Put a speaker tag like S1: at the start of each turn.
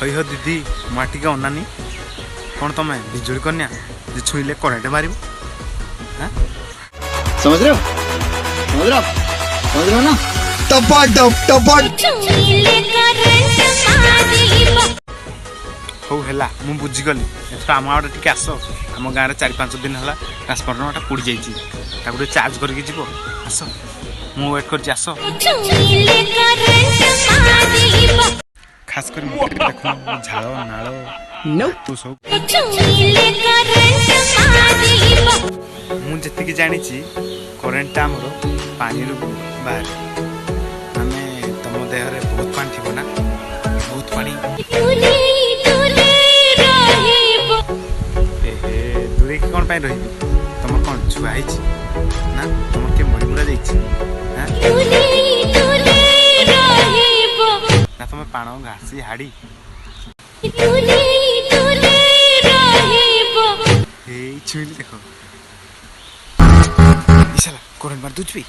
S1: हई हो दीदी माटी का अनानी कौन तुम बिजुली कन्या जे छुईले करेंट मारिबो
S2: समझ रहे हो समझ रहे हो समझ रहे हो ना
S1: हौ हैला मु बुझी गली एथरा आम आडे टिके आस आम गाँव में 4-5 दिन है ट्रांसफॉर्मर पुड़ी जाइए चार्ज करके जीव आस मु वेट कर आस खास कर देख झाड़ नाल तू सब मुझे जानी करेन्ट आमर पानी बाहर आमे तुम देह बहुत पानी थी ना बहुत पानी दूरे की कौन रही तुम कौन छुआ ना तुम किए मरीमुरा ना तुम पाण घासी हाड़ी छुईली देख करेन्ट मार दूच भी